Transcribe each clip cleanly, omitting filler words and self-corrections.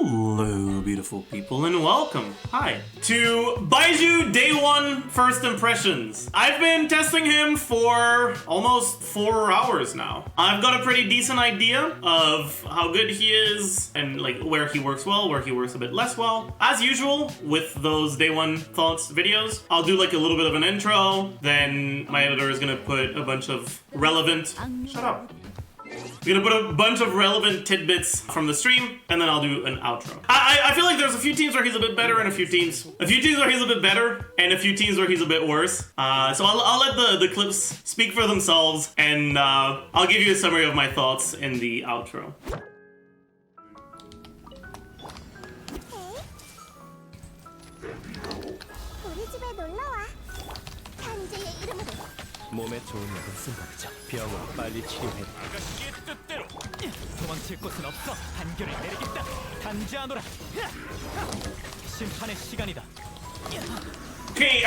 Hello, beautiful people, and welcome, hi, to Baizhu Day 1 First Impressions. I've been testing him for almost 4 hours now. I've got a pretty decent idea of how good he is, and like where he works well, where he works a bit less well. As usual, with those Day 1 Thoughts videos, I'll do like a little bit of an intro, then my editor is gonna put a bunch of relevant... Shut up. We're gonna put a bunch of relevant tidbits from the stream, and then I'll do an outro. I feel like there's a few teams where he's a bit better, and a few teams where he's a bit better, and a few teams where he's a bit worse. So I'll let the clips speak for themselves, and I'll give you a summary of my thoughts in the outro. 몸에 좋은 약은 쓴다죠. 병은 빨리 치료해. 아가씨의 뜻대로 도망칠 곳은 없어. 판결을 내리겠다. 단지하노라. 심판의 시간이다. Okay,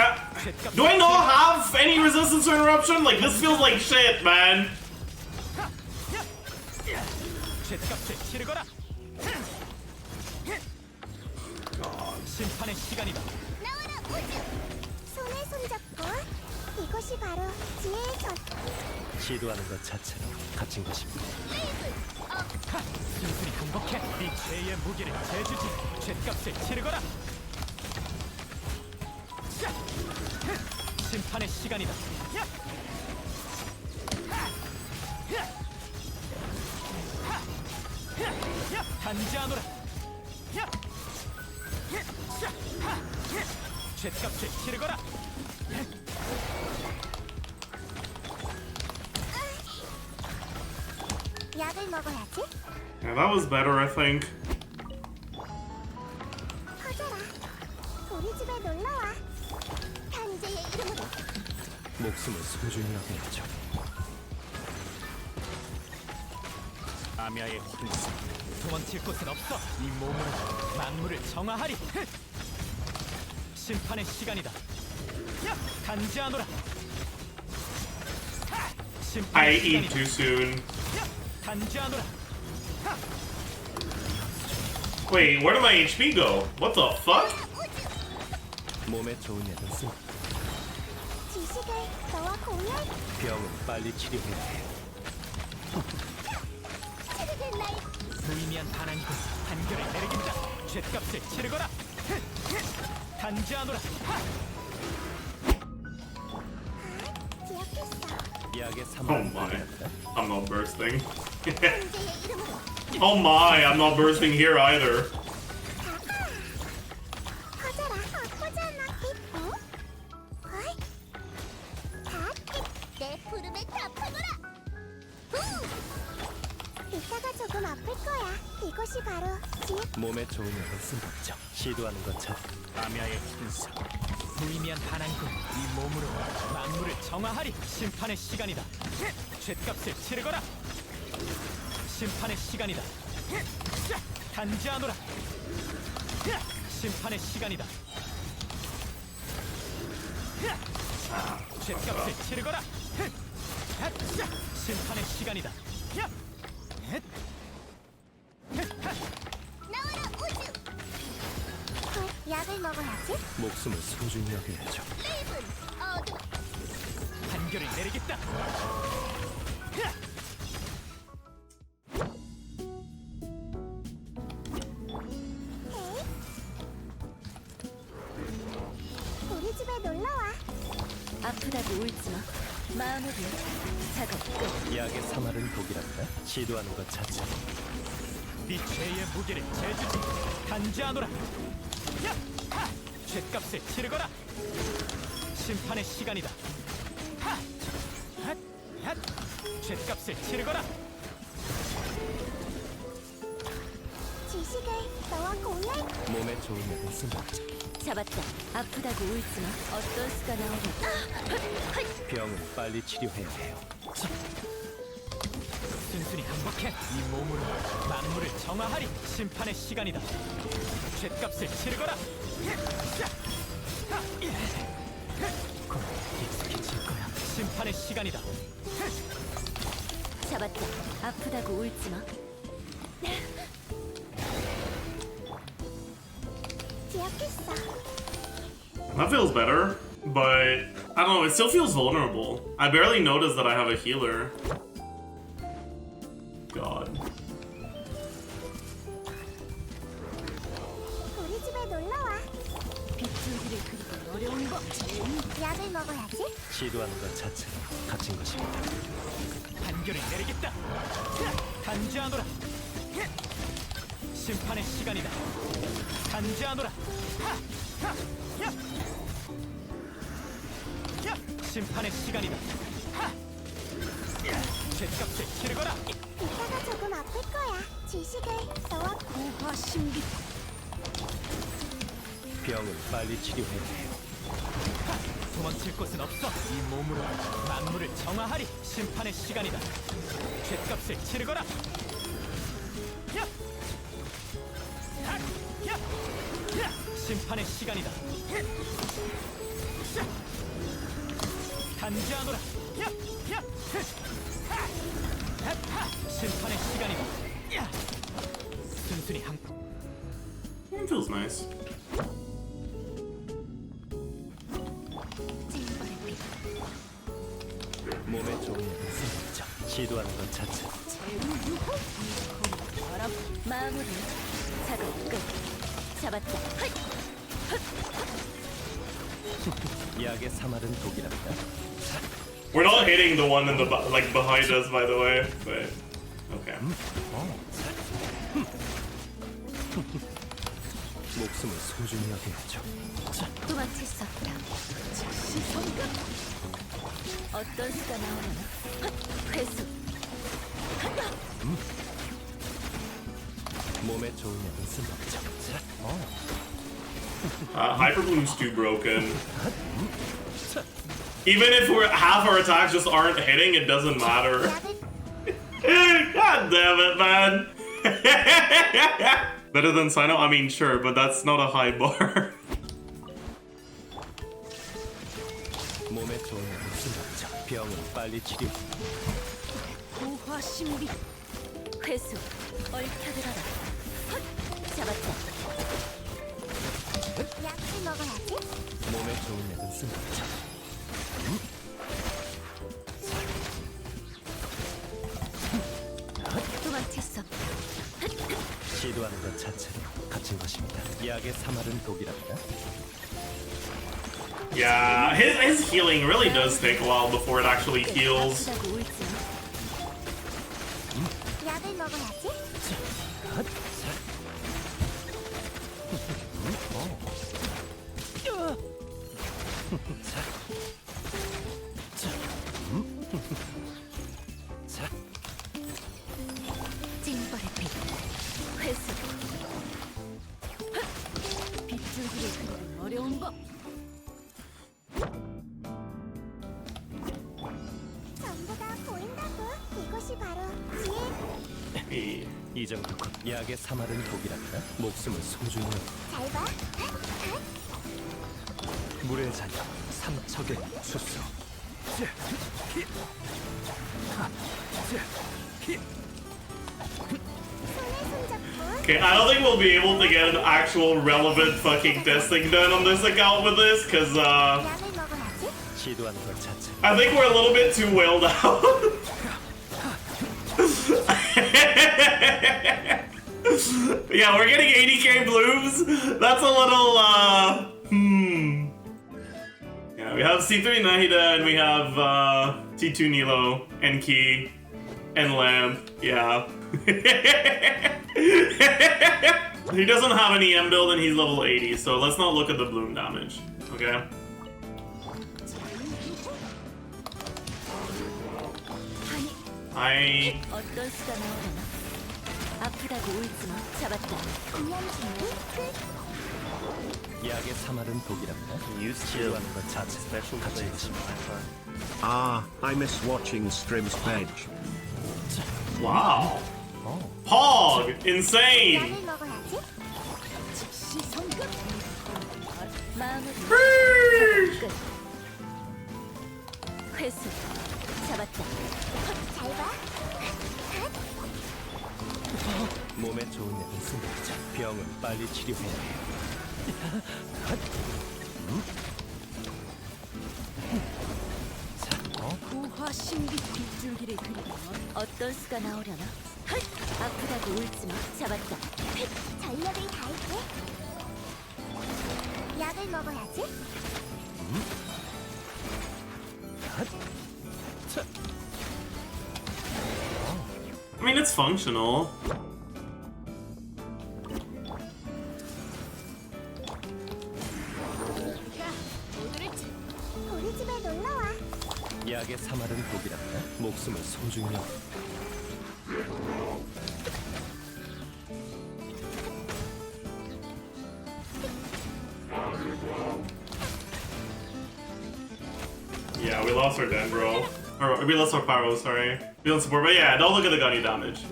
do I not have any resistance or interruption? Like, this feels like shit, man. 죗값을 치르거라. 심판의 시간이다. 나와라 보자. 손에 손잡고. 이것이 바로 지혜의 전. 시도하는 것 자체로 갇힌 것입니다. 순순히 극복해. 네 죄의 무게를 재주지. 죗값을 치르거라. 심판의 시간이다. 단지하노라. 죗값을 치르거라. 약을 먹어야지. Yeah, that was better, I think. 퍼져라. 우리 집에 놀러 와. 단지의 이름으로. 목숨을 소중히 여겨야죠. 아미아의 혼수. 도망칠 곳은 없어. 이 몸으로 만물을 정화하리. 심판의 시간이다. 단지하노라. I eat too soon. 단지하노라. Wait, where did my HP go? What the fuck? 몸에 좋은 약은 쓴. 지식을 너와 공유할. 병은 빨리 치료해야 해요. 치르는 날. 무의미한 반항이고 판결을 내리겠다. 죗값을 치르거라. 단지하노라. 기억했어. 약의 Oh 사망. my. I'm not bursting. 단지의 이름으로. Oh my, I'm not bursting here either. 퍼져라. 아프지 않아? 어? 어이? 내 부름에 답하거라. 이따가 조금 아플 거야. 이것이 바로 지혜. 몸에 좋은 약을 쓴다죠. 시도하는 것 자. 아미아의 혼수. 무의미한 반항이고 이 몸으로 만물을 정화하리. 심판의 시간이다. 죗값을 치르거라. 심판의 시간이다. 단지하노라. 심판의 시간이다. 죗값을 치르거라. 심판의 시간이다. 나와라 우주. 약을 먹어야지. 목숨을 소중히 여겨야죠. 레이븐 어둠. 판결을 내리겠다. 우리 집에 놀러 와. 아프다고 울지 마. 마음을 비워. 작업 끝. 약의 사마른 독이란다. 시도하는 것 자체. 네 죄의 무게를 재주지. 단지하노라. 죗값을 치르거라. 심판의 시간이다. 죗값을 치르거라. 지식을 너와 공유할. 몸에 좋은 약을 쓴다. 잡았다. 아프다고 울지 마. 어떤 수가 나오려. 병은 빨리 치료해야 해요. 순순히 극복해. 이 몸으로 만물을 정화하리. 심판의 시간이다. 죗값을 치르거라. 곧 익숙해질 거야. 심판의 시간이다. 잡았다. 아프다고 울지 마. 노력했어. That feels better, but I don't know, it still feels vulnerable. I barely noticed that I have a healer. God. 우리 집에 놀러 와. 빗줄기를 그리기 어려운 법. 약을 먹어야지. 시도하는 것 자체가 갇힌 것입니다. 판결을 내리겠다. 단죄하노라. 심판의 시간이다. 단죄하노라. 심판의 시간이다. 죗값을 치르거라. 이따가 조금 아플 거야. 지식을 너와 고화 신비. 병을 빨리 치료해야 해요. 도망칠 곳은 없어. 이 몸으로 만물을 정화하리. 심판의 시간이다. 죗값을 치르거라. 심판의 시간이다. 단죄하노라. 심판의 시간이다. 순순히 한. It feels nice. 몸에 좋은 생각 시도하는 것 자체. 마무리. 작업 끝. 잡았다. 약의 사마른 독이랍니다. We're not hitting the one in the like behind us, by the way. But okay. 목숨을 소중히 여겨야죠. 도망칠 수 없다. 즉시 성급. 어떤 수가 나오려나? 회수. 몸에 좋은 약은 쓴다죠. Hyperbloom's too broken. Even if half our attacks just aren't hitting, it doesn't matter. God damn it, man. Better than Cyno? I mean, sure, but that's not a high bar. 몸에 좋은 약은 쓴다죠. 병은 빨리 치료. 고화 신비. 회수. 얽혀들어라. 잡았다. 약을 먹어야지. 몸에 좋은 약은 쓴다죠. 도망칠 수 없다. 시도하는 것 자체로 갇힌 것입니다. 약의 사마른 독이랍니다. Yeah, his healing really does take a while before it actually heals. 아프다고 울지 마. 약을 먹어야지. 징벌의 빛. 회수. 빗줄기를 그리기 어려운 법. 전부 다 보인다고. 이것이 바로 지혜. 이 정도 곧 약의 사마른 독이랍니다. 목숨을 소중히 여겨. 잘 봐. 물의 자녀 삼척의 수수. 손에 손잡고. Okay, I don't think we'll be able to get an actual relevant fucking testing done on this account with this, because 약을 먹어야지. 시도하는 것 자체. I think we're a little bit too wailed out. Yeah, we're getting 80k blooms. That's a little, Yeah, we have C3 Nahida and we have T2 Nilou and Key and Lamb. Yeah. He doesn't have any M build and he's level 80, so let's not look at the bloom damage. Okay? I... 어떤 수가 나오려나? 아프다고 울지 마. 잡았다. 공연 준비 끝. 약의 사마른 독이랍니다. 시도하는 것 자체 갇힌 것입니다. I miss watching streams page. Wow. Hog! Insane! 약을 먹어야지. 즉시 성급. 마무리. 끝. 회수. 잡았다. 잘 봐. 몸에 좋은 약은 쓴다죠. 병은 빨리 치료해야 해요. 부화 신비 빗줄기를 그리면 어떤 수가 나오려나? 헐! 아프다고 울지마. 잡았다. 전력을 다할게. 약을 먹어야지. I mean, it's functional. 우리 집에 놀러와. 약의 사마른 독이란다. 목숨을 소중히 여겨. Yeah, we lost our Dendro. Or we lost our Pyro, sorry. We don't support, but yeah, don't look at the Ganyu damage.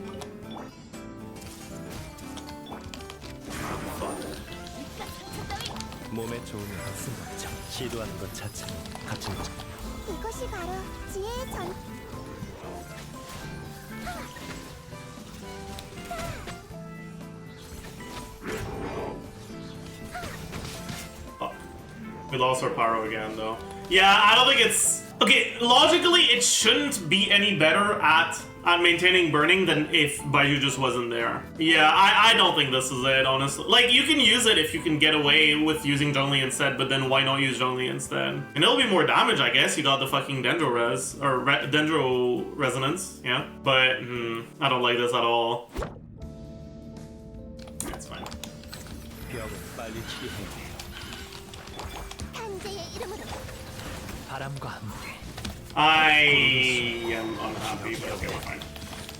몸에 좋은 약을 쓴 거죠. 시도하는 것 자체는 갇힌 거죠. 이것이 바로 지혜의 전. Fuck. We lost our Pyro again, though. Yeah, I don't think it's... Okay, logically, it shouldn't be any better at maintaining burning than if Baizhu just wasn't there. Yeah, I don't think this is it, honestly. Like, you can use it if you can get away with using Zhongli instead, but then why not use Zhongli instead? And it'll be more damage, I guess. You got the fucking Dendro res, or Dendro resonance, yeah? But, I don't like this at all. That's fine. 벽을 빨리 치유해야 해요. 탄재의 이름으로. 바람과 함께. I am unhappy, but okay, we're fine.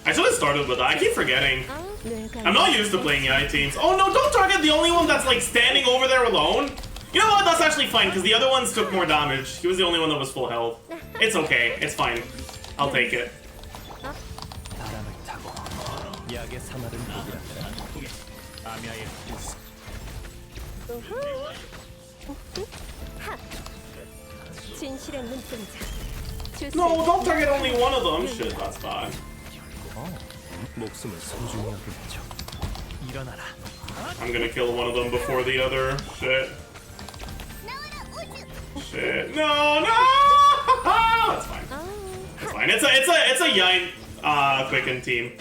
I should have started with that. I keep forgetting. I'm not used to playing Yae Teams. Oh no, don't target the only one that's like standing over there alone. You know what? That's actually fine, because the other ones took more damage. He was the only one that was full health. It's okay. It's fine. I'll take it. 바람을 타고 약의 사마른 독이란다. 아미아의 필수. 진실의 눈동자. No, don't target only one of them. Shit, that's bad. 목숨을 소중히 여겨야죠. 일어나라. I'm gonna kill one of them before the other. Shit. Shit. No, no! That's fine. That's fine. It's a Yae Quicken team.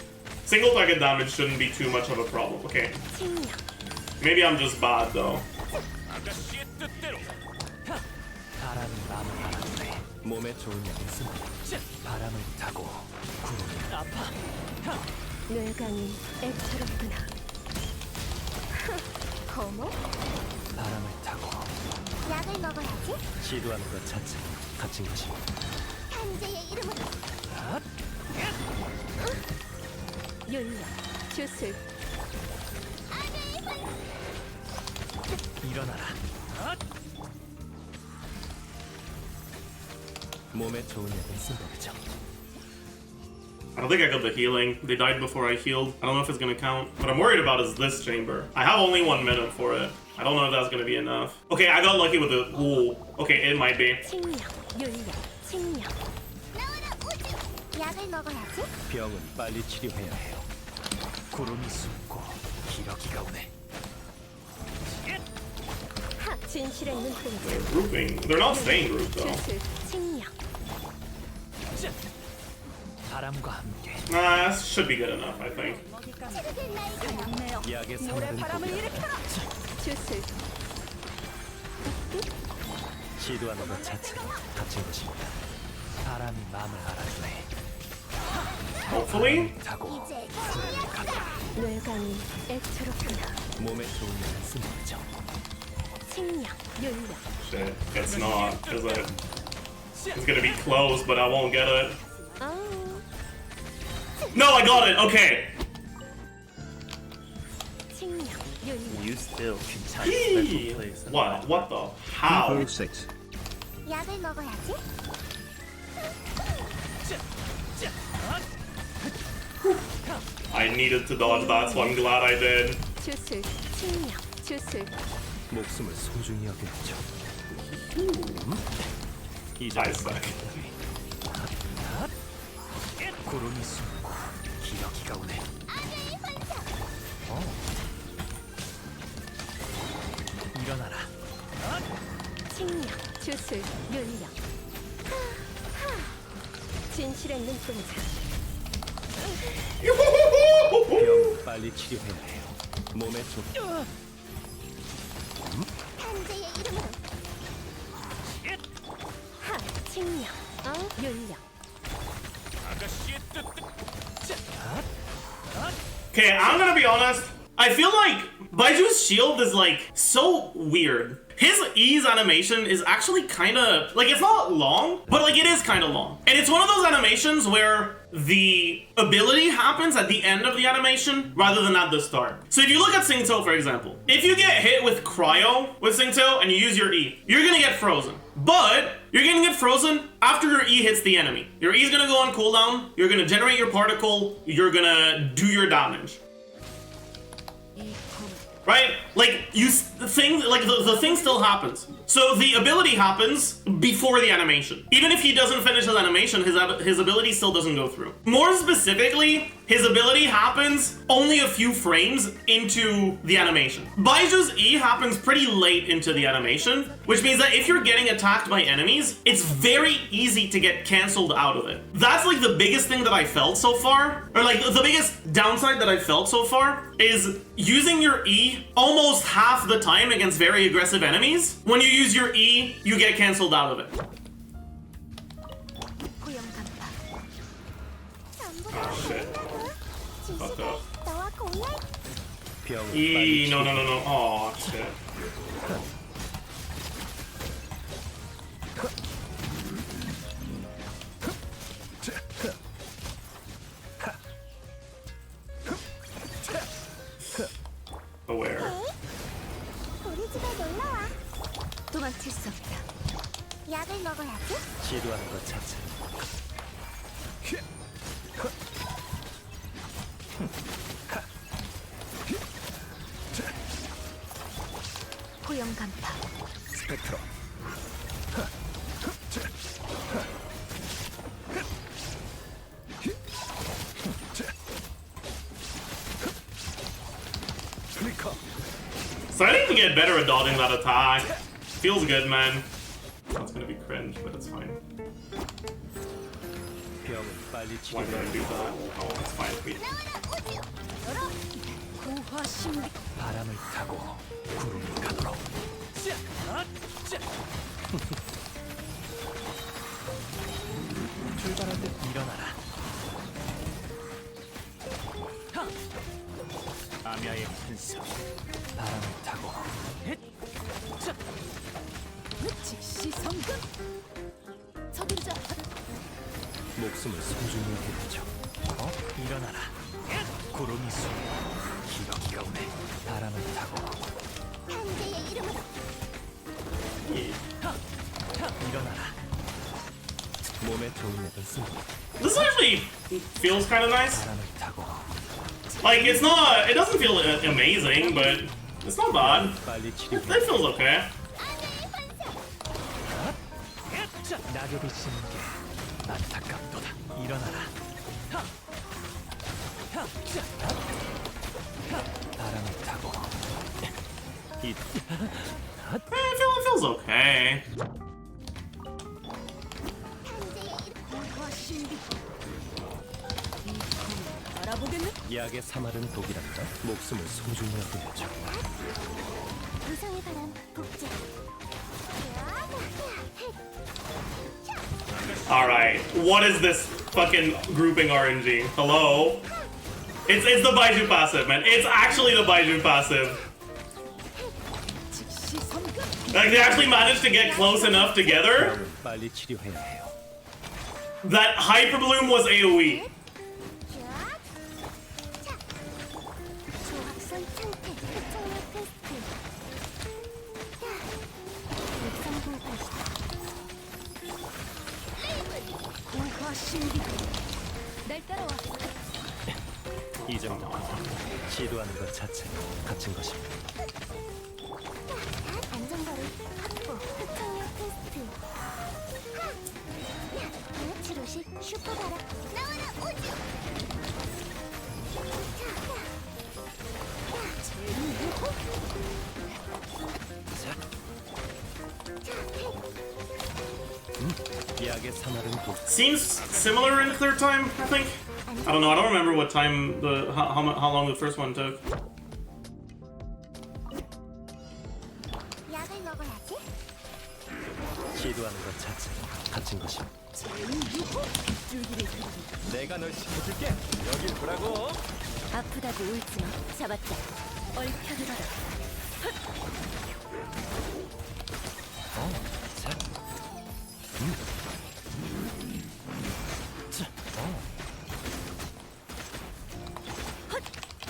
Single target damage shouldn't be too much of a problem. Okay. Maybe I'm just bad though. 바람이 마음을 알아주네. 몸에 좋은 약을 쓰는 바람을 타고 구름이 아파. 뇌강이 애처롭구나. 거모? 바람을 타고 약을 먹어야지. 시도하는 것 자체는 갇힌 것입니다. 탄재의 이름으로. 윤력, 주술, 일어나라. 몸에 좋은 약을 쓴 법이죠. I don't think I got the healing. They died before I healed. I don't know if it's gonna count. What I'm worried about is this chamber. I have only 1 minute for it. I don't know if that's gonna be enough. Okay, I got lucky with the... Ooh. Okay, it might be. 칭력, 윤력, 칭력. 약을 먹어야지. 병은 빨리 치료해야 해요. 구름이 숨고 기러기가 오네. 진실의 눈동자. They're grouping. They're not staying grouped though. 주술, 칭력. 바람과 함께 Nah, that should be good enough, I think. 약의 사마른 독이란다. 주술, 시도하는 것 자체가 갇힌 것입니다. 바람이 마음을 알아주네. Hopefully? 타고 이제 뇌강이 애처롭구나. 몸에 좋은 약을 쓴 법이죠. 칭력, 윤력. Shit, it's not, is it? It's gonna be close, but I won't get it. No, I got it! Okay! 칭력, 윤력. You still can type Eee. special place. What? What the? How? Hero 6. 약을 먹어야지. I needed to dodge that, so I'm glad I did. 주술, 칭력, 주술. 목숨을 소중히 여겨야죠. I suck. 구름이 숨고 기러기가 오네. 일어나라. 칭령, 주술, 윤령. 진실의 눈동자. 병 빨리 치료해야 해요. 몸에 좀 탄재의 이름으로 하, 칭령, 윤령. 아가씨의 뜻. Okay, I'm gonna be honest. I feel like Baiju's shield is like so weird. His E's animation is actually kind of like, it's not long, but like it is kind of long. And it's one of those animations where the ability happens at the end of the animation rather than at the start. So if you look at Cyno, for example, if you get hit with cryo with Cyno and you use your E, you're gonna get frozen. But you're gonna get frozen after your E hits the enemy. Your E is gonna go on cooldown, you're gonna generate your particle, you're gonna do your damage. Right? Like, the thing still happens. So the ability happens before the animation. Even if he doesn't finish his animation, his ability still doesn't go through. More specifically, his ability happens only a few frames into the animation. Baiju's E happens pretty late into the animation, which means that if you're getting attacked by enemies, it's very easy to get cancelled out of it. That's like the biggest thing that I felt so far, or like the biggest downside that I felt so far, is using your E almost half the time against very aggressive enemies. When you use your E, you get cancelled out of it. Oh shit. Fuck up. 너와 공유할 병 E, no. Oh shit. Aware. 우리 집에 놀러와. 도망칠 수 없다. 약을 먹어야지. 시도하는 것 자체. 고용 간파. 스펙트럼. 플리커. Starting to get better at dodging that attack. Feels good, man. That's gonna be cringe, but it's fine. 병 빨리 Why did I 치료해야 do that? Oh, it's fine. Wait. 고화 신비. 바람을 타고 구름이 가도록. 출발하듯 일어나라. 아미아의 분석. 바람을 타고. 즉시 성급. 서둘자. 목숨을 소중히 여기죠. 일어나라. 구름이 쏘. 기러기가 오네. 바람을 타고. 탄재의 이름으로 일어나라. 몸에 좋은 애들 쓰고. This actually feels kind of nice. 바람을 타고. Like, it doesn't feel amazing, but it's not bad. 빨리 치료해. It feels okay. 낙엽이 지는 게 안타깝도다. 일어나라. 바람을 타고. It feels okay. 고화 신비. 이 검을 알아보겠네. 약의 사마른 독이란다. 목숨을 소중히 여겨야죠. 우상의 바람 복제. Alright, what is this fucking grouping RNG? Hello? It's the Baizhu passive, man. It's actually the Baizhu passive. 즉시 성급. Like, they actually managed to get close enough together 빨리 치료해야 해요. that Hyperbloom was AoE. 조합선 상태 특정력 테스트. 육상 공파시다. 고화 신비. 날 따라와. 이 정도 시도하는 것 자체가 갇힌 것입니다. 안전거리 확보. 특정력 테스트. 치료식 슈퍼바라. 나와라 오지. 최악의 사말은 또 Seems similar in clear time, I think. I don't know. I don't remember what time how long the first one took. 약을 먹어야지. 시도하는 것 자체가 갇힌 것이야. 빗줄기를 그리는 내가 널 지켜줄게. 여길 보라고. 아프다고 울지마. 잡았다. 얼편으로라. 자. 자.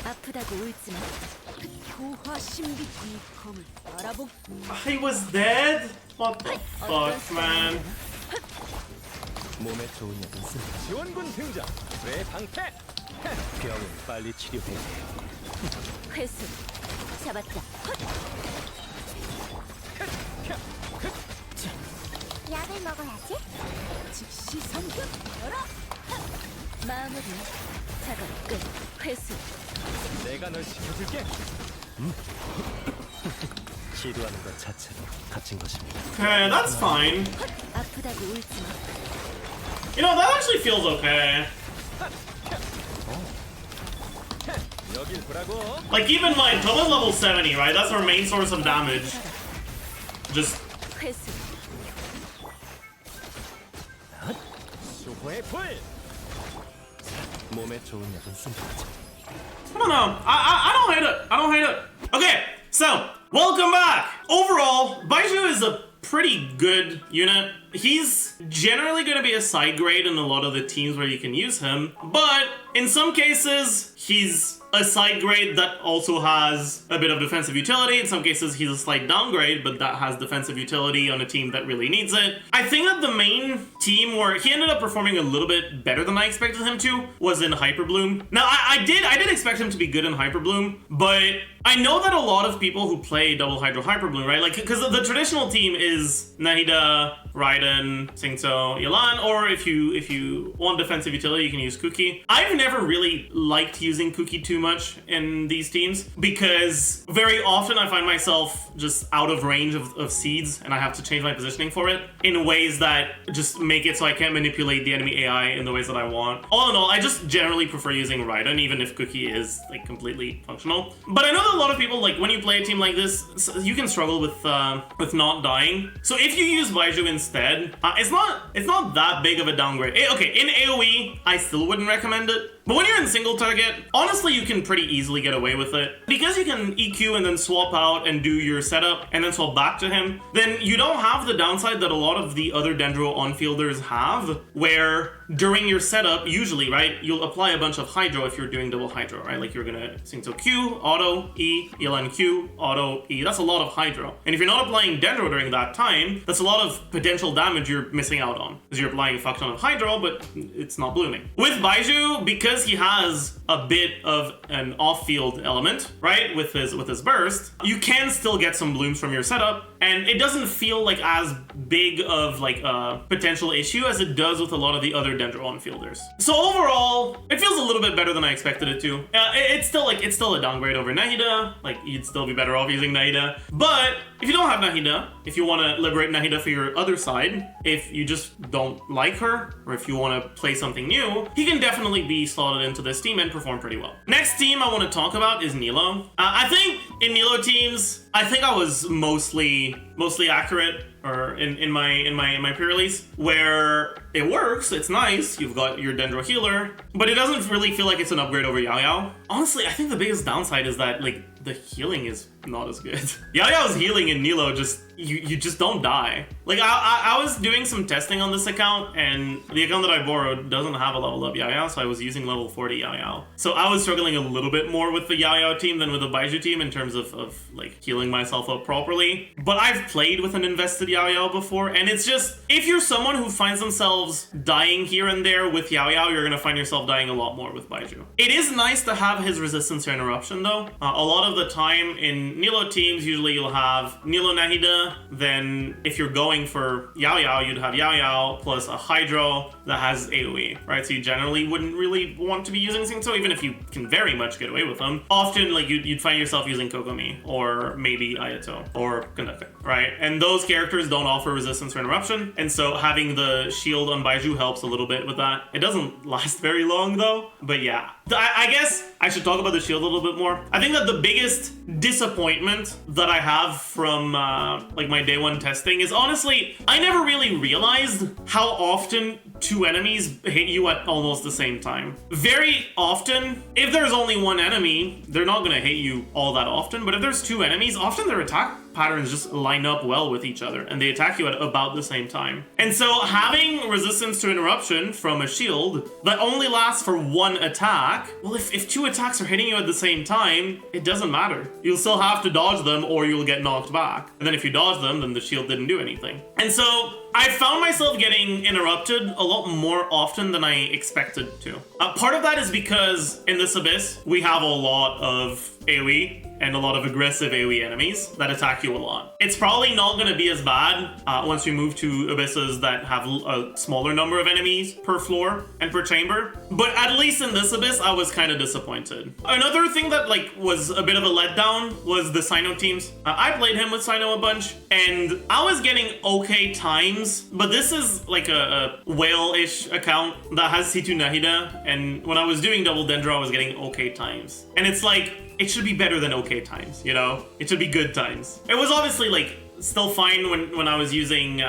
아프다고 울지마. 교화 신비 이 검을 알아보. He was dead? What the fuck, man? 몸에 좋은 약은 쓴다. 지원군 등장. 뇌 방패. 병은 빨리 치료해. 회수. 잡았다. 약을 먹어야지. 즉시 성격 열어. 마무리. 작업 끝. 회수. 내가 널 지켜줄게. 시도하는 것 자체로 갇힌 것입니다. Okay, that's fine. 아프다고 울지마. You know, that actually feels okay. 여길 보라고. Like, keep in mind, Toma's level 70, right? That's our main source of damage. Just 회수. 수호의 불. 몸에 좋은 약은 쓴다. I don't know. I don't hate it. I don't hate it. Okay, so welcome back. Overall, Baizhu is a pretty good unit. He's generally going to be a side grade in a lot of the teams where you can use him, but in some cases, he's a side grade that also has a bit of defensive utility. In some cases, he's a slight downgrade, but that has defensive utility on a team that really needs it. I think that the main team where he ended up performing a little bit better than I expected him to was in Hyperbloom. Now, I did expect him to be good in Hyperbloom, but I know that a lot of people who play Double Hydro Hyperbloom, right? Like, because the traditional team is Nahida, Raiden, Xingqiu, Yelan, or if you want defensive utility, you can use Kuki. I've never really liked using Kuki too much in these teams because very often I find myself just out of range of seeds and I have to change my positioning for it in ways that just make it so I can't manipulate the enemy AI in the ways that I want. All in all, I just generally prefer using Raiden, even if Kuki is like completely functional. But I know that a lot of people, like when you play a team like this, you can struggle with not dying. So if you use Baizhu instead, it's not that big of a downgrade. Okay, in AoE, I still wouldn't recommend it. But when you're in single target, honestly, you can pretty easily get away with it. Because you can EQ and then swap out and do your setup and then swap back to him, then you don't have the downside that a lot of the other Dendro on-fielders have, where during your setup, usually, right, you'll apply a bunch of Hydro if you're doing double Hydro, right? Like you're gonna Xingqiu Q, auto, E, Qilin Q, auto, E. That's a lot of Hydro. And if you're not applying Dendro during that time, that's a lot of potential damage you're missing out on. Because you're applying a fuck ton of Hydro, but it's not blooming. With Baizhu, because he has a bit of an off-field element, right, with his burst, you can still get some blooms from your setup, and it doesn't feel like as big of like a potential issue as it does with a lot of the other Dendro on-fielders. So overall, it feels a little bit better than I expected it to. It's still a downgrade over Nahida. Like, you'd still be better off using Nahida. But if you don't have Nahida, if you want to liberate Nahida for your other side, if you just don't like her, or if you want to play something new, he can definitely be slotted into this team and perform pretty well. Next team I want to talk about is Nilou. I think in Nilou teams, I think I was mostly accurate, or in my pre-release, where it works, it's nice, you've got your Dendro healer, but it doesn't really feel like it's an upgrade over Yae. Honestly, I think the biggest downside is that like the healing is not as good. Yae's healing in Nilou just you just don't die. Like I was doing some testing on this account, and the account that I borrowed doesn't have a level up Yae, so I was using level 40 Yae. So I was struggling a little bit more with the Yae team than with the Baizhu team in terms of like healing myself up properly. But I've played with an invested Yae before, and it's just, if you're someone who finds themselves dying here and there with Yae, you're gonna find yourself dying a lot more with Baizhu. It is nice to have his resistance to interruption though. A lot of the time in Nilou teams, usually you'll have Nilou Nahida, then if you're going for Yae, you'd have Yae plus a Hydro that has AoE, right? So you generally wouldn't really want to be using Xingqiu, even if you can very much get away with them. Often, like, you'd find yourself using Kokomi, or maybe Ayato, or Conductor, right? And those characters don't offer resistance or interruption, and so having the shield on Baizhu helps a little bit with that. It doesn't last very long, though, but yeah. I guess I should talk about the shield a little bit more. I think that the biggest disappointment that I have from like my day one testing is, honestly, I never really realized how often two enemies hit you at almost the same time. Very often, if there's only one enemy, they're not gonna hit you all that often, but if there's two enemies, often their attack patterns just line up well with each other and they attack you at about the same time. And so having resistance to interruption from a shield that only lasts for one attack, well, if two attacks are hitting you at the same time, it doesn't matter. You'll still have to dodge them or you'll get knocked back. And then if you dodge them, then the shield didn't do anything. And so I found myself getting interrupted a lot more often than I expected to. Part of that is because in this abyss, we have a lot of AoE and a lot of aggressive AoE enemies that attack you a lot. It's probably not going to be as bad once we move to abysses that have a smaller number of enemies per floor and per chamber. But at least in this abyss, I was kind of disappointed. Another thing that was a bit of a letdown was the Cyno Teams. I played him with Cyno a bunch, and I was getting okay times, but this is like a whale-ish account that has C2 Nahida, and when I was doing double Dendro, I was getting okay times. And it's like, it should be better than okay times, you know? It should be good times. It was obviously like still fine when I was using a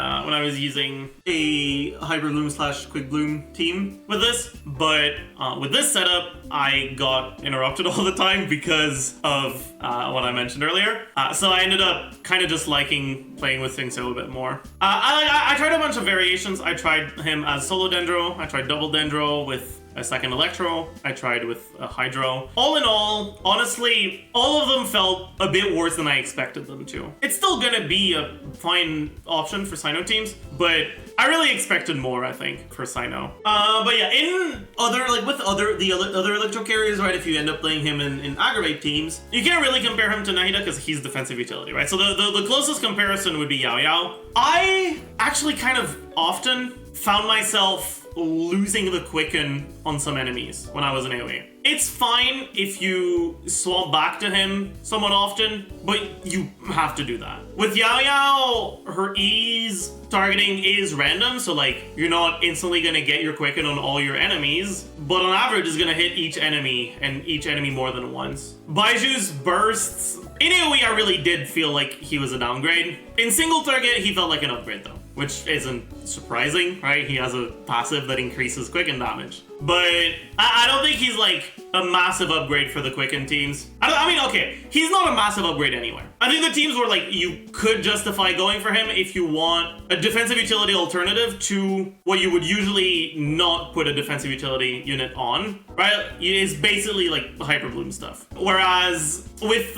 Hyperbloom / Quickbloom team with this, but with this setup, I got interrupted all the time because of what I mentioned earlier. So I ended up kind of just liking playing with Xingqiu a bit more. I tried a bunch of variations. I tried him as solo Dendro. I tried double Dendro with a second Electro. I tried with a Hydro. All in all, honestly, all of them felt a bit worse than I expected them to. It's still gonna be a fine option for Cyno teams, but I really expected more, I think, for Cyno. But yeah, in other, with other Electro carriers, right, if you end up playing him in Aggravate teams, you can't really compare him to Nahida because he's defensive utility, right? So the closest comparison would be Yae. I actually kind of often found myself losing the Quicken on some enemies when I was in AoE. It's fine if you swap back to him somewhat often, but you have to do that. With Yae, her ease targeting is random, so like you're not instantly gonna get your Quicken on all your enemies, but on average is gonna hit each enemy and each enemy more than once. Baiju's bursts, in AoE I really did feel like he was a downgrade. In single target he felt like an upgrade though, which isn't surprising, right? He has a passive that increases Quicken damage. But I don't think he's like a massive upgrade for the Quicken teams. I mean, okay, he's not a massive upgrade anywhere. I think the teams were like, you could justify going for him if you want a defensive utility alternative to what you would usually not put a defensive utility unit on, right? It's basically like Hyperbloom stuff. Whereas with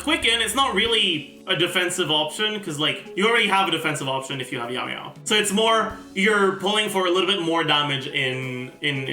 Quicken, it's not really a defensive option because like you already have a defensive option if you have Yae. So it's more you're pulling for a little bit more damage in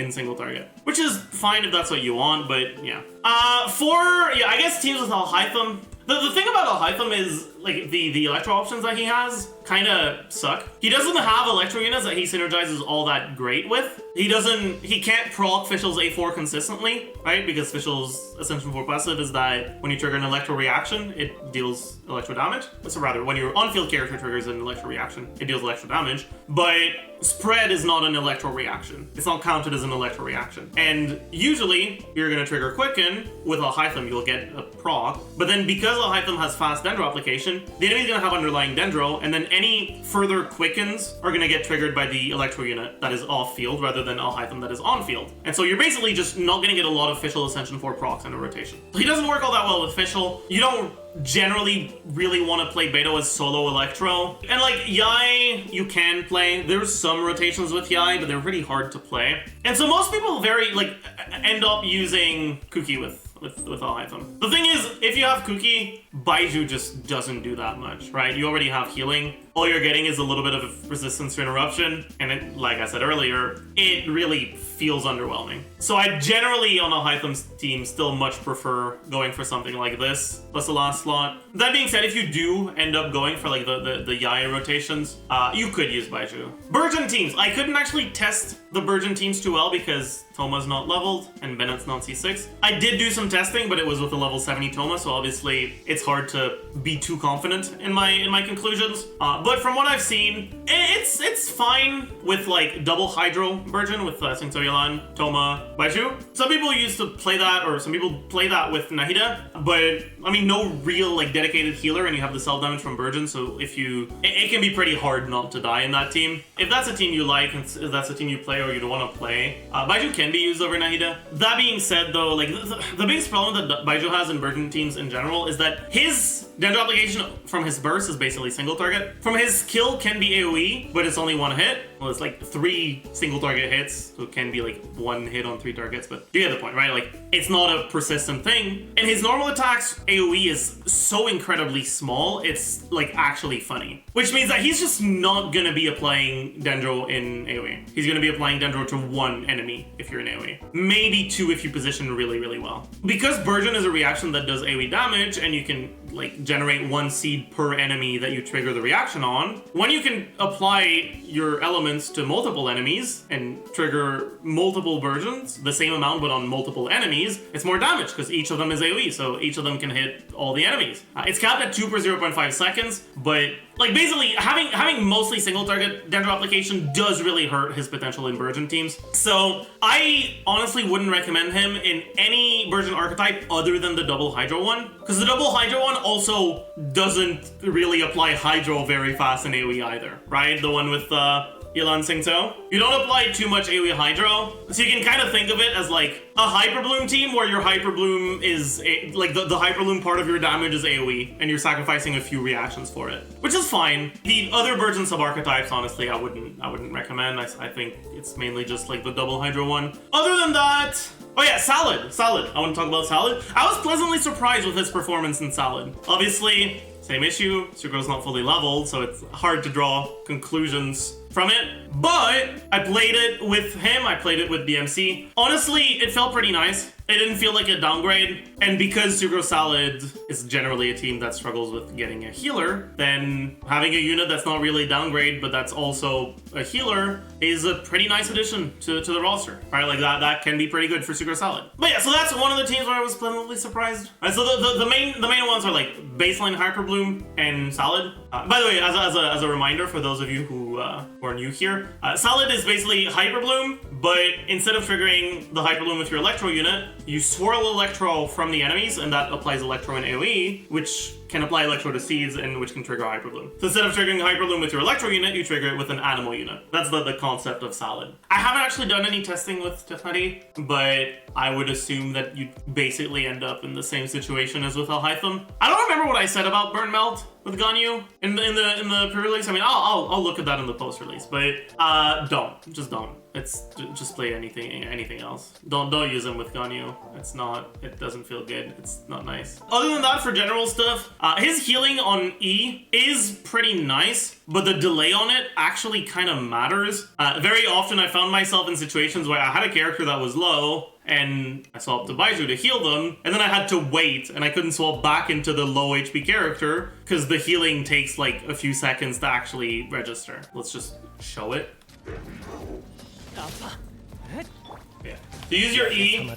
single target, which is fine if that's what you want, but yeah. I guess teams with Alhaitham. The thing about Alhaitham is like the electro options that he has kind of suck. He doesn't have electro units that he synergizes all that great with. He can't proc Fischl's A4 consistently, right? Because Fischl's Ascension 4 passive is that when you trigger an electro reaction, it deals electro damage. So rather, when your on-field character triggers an electro reaction, it deals electro damage. But spread is not an electro reaction. It's not counted as an electro reaction. And usually, you're gonna trigger Quicken with Alhaitham, you'll get a proc. But then because Alhaitham has fast Dendro application, the enemy's gonna have underlying Dendro, and then any further Quickens are gonna get triggered by the electro unit that is off-field rather than Alhaitham that is on-field. And so you're basically just not gonna get a lot of Fischl Ascension 4 procs in a rotation. So he doesn't work all that well with Fischl. You don't generally really want to play Beidou as solo Electro. And like Yae, you can play. There's some rotations with Yae, but they're pretty hard to play. And so most people end up using Kuki with Alhaitham. The thing is, if you have Kuki, Baizhu just doesn't do that much, right? You already have healing. All you're getting is a little bit of resistance to interruption, and it, like I said earlier, it really feels underwhelming. So I generally, on Alhaitham's team, still much prefer going for something like this, plus the last slot. That being said, if you do end up going for like the Yae rotations, you could use Baizhu. Burgeon teams, I couldn't actually test the Burgeon teams too well because Toma's not leveled and Bennett's not C6. I did do some testing, but it was with a level 70 Toma, so obviously it's hard to be too confident in my conclusions. But from what I've seen, it's fine with like double Hydro Burgeon with Cyno Quickbloom, Toma, Baizhu. Some people used to play that, or some people play that with Nahida, but I mean, no real like dedicated healer, and you have the self damage from Burgeon, so if you, it can be pretty hard not to die in that team. If that's a team you like, and if that's a team you play or you don't want to play, Baizhu can be used over Nahida. That being said though, like the biggest problem that Baizhu has in Burgeon teams in general is that his Dendro application from his burst is basically single target. From his kill can be AoE, but it's only one hit. Well, it's like 3 single target hits, so it can be like 1 hit on 3 targets, but you get the point, right? Like, it's not a persistent thing. And his normal attacks AoE is so incredibly small, it's like actually funny. Which means that he's just not gonna be applying Dendro in AoE. He's gonna be applying Dendro to 1 enemy if you're in AoE. Maybe 2 if you position really, really well. Because Burgeon is a reaction that does AoE damage, and you can like generate 1 seed per enemy that you trigger the reaction on, when you can apply your elements to multiple enemies and trigger multiple versions, the same amount but on multiple enemies, it's more damage because each of them is AoE, so each of them can hit all the enemies. It's capped at 2 per 0.5 seconds, but like basically having mostly single target Dendro application does really hurt his potential in Burgeon teams. So I honestly wouldn't recommend him in any Burgeon archetype other than the double Hydro one, because the double Hydro one also doesn't really apply Hydro very fast in AoE either, right? The one with Qilin Singto. You don't apply too much AoE Hydro, so you can kind of think of it as like a Hyperbloom team where your Hyperbloom is like the Hyperbloom part of your damage is AoE, and you're sacrificing a few reactions for it, which is fine. The other Burgeon sub-archetypes, honestly, I wouldn't recommend. I think it's mainly just like the double Hydro one. Other than that, oh yeah, Salad. I want to talk about Salad. I was pleasantly surprised with his performance in Salad. Obviously, same issue, Sugro's not fully leveled, so it's hard to draw conclusions from it, but I played it with him, I played it with BMC. Honestly, it felt pretty nice. It didn't feel like a downgrade, and because Sugro Salad is generally a team that struggles with getting a healer, then having a unit that's not really a downgrade, but that's also a healer, is a pretty nice addition to the roster, right? Like that can be pretty good for Sugro Salad. But yeah, so that's one of the teams where I was pleasantly surprised. Right, so the main ones are like baseline Hyperbloom and Salad. By the way, as a reminder for those of you who are new here, Salad is basically Hyperbloom, but instead of triggering the Hyperbloom with your Electro unit, you swirl Electro from the enemies, and that applies Electro in AoE, which can apply Electro to seeds, and which can trigger Hyperbloom. So instead of triggering Hyperbloom with your Electro unit, you trigger it with an animal unit. That's the concept of Salad. I haven't actually done any testing with Tighnari, but I would assume that you basically end up in the same situation as with Alhaitham. I don't remember what I said about Burnmelt with Ganyu in the pre-release. I mean, I'll look at that in the post-release, but just don't. It's just play anything else. Don't use him with Ganyu. It doesn't feel good. It's not nice. Other than that, for general stuff, his healing on E is pretty nice, but the delay on it actually kind of matters. Very often I found myself in situations where I had a character that was low, and I swapped to Baizhu to heal them, and then I had to wait, and I couldn't swap back into the low HP character, because the healing takes like a few seconds to actually register. Let's just show it. Yeah. So use your E,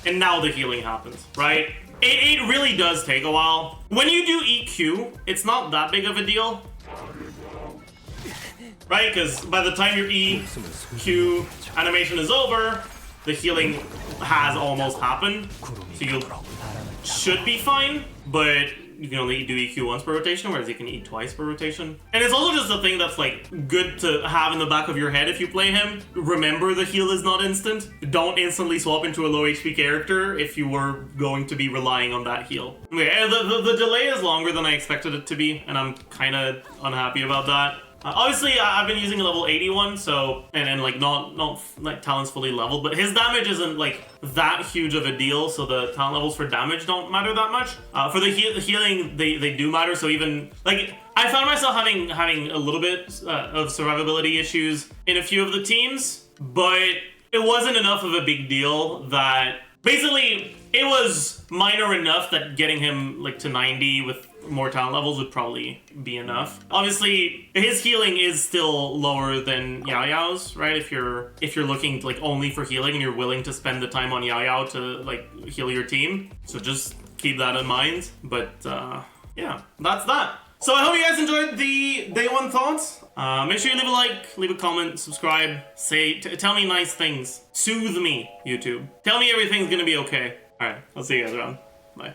and now the healing happens, right? It really does take a while. When you do EQ, it's not that big of a deal, right? Because by the time your EQ animation is over, the healing has almost happened, so you should be fine, but you can only do EQ once per rotation, whereas you can eat twice per rotation. And it's also just a thing that's like good to have in the back of your head if you play him. Remember, the heal is not instant. Don't instantly swap into a low HP character if you were going to be relying on that heal. Okay, the delay is longer than I expected it to be, and I'm kind of unhappy about that. Obviously, I've been using a level 81, so and like not like talent's fully leveled, but his damage isn't like that huge of a deal, so the talent levels for damage don't matter that much. For the healing, they do matter. So even like I found myself having a little bit of survivability issues in a few of the teams, but it wasn't enough of a big deal that basically it was minor enough that getting him like to 90 with more talent levels would probably be enough. Obviously, his healing is still lower than Yao's, right? If you're looking like only for healing and you're willing to spend the time on Yao to like heal your team, so just keep that in mind. But yeah, that's that. So I hope you guys enjoyed the day one thoughts. Make sure you leave a like, leave a comment, subscribe, tell me nice things, soothe me, YouTube. Tell me everything's gonna be okay. All right, I'll see you guys around. Bye.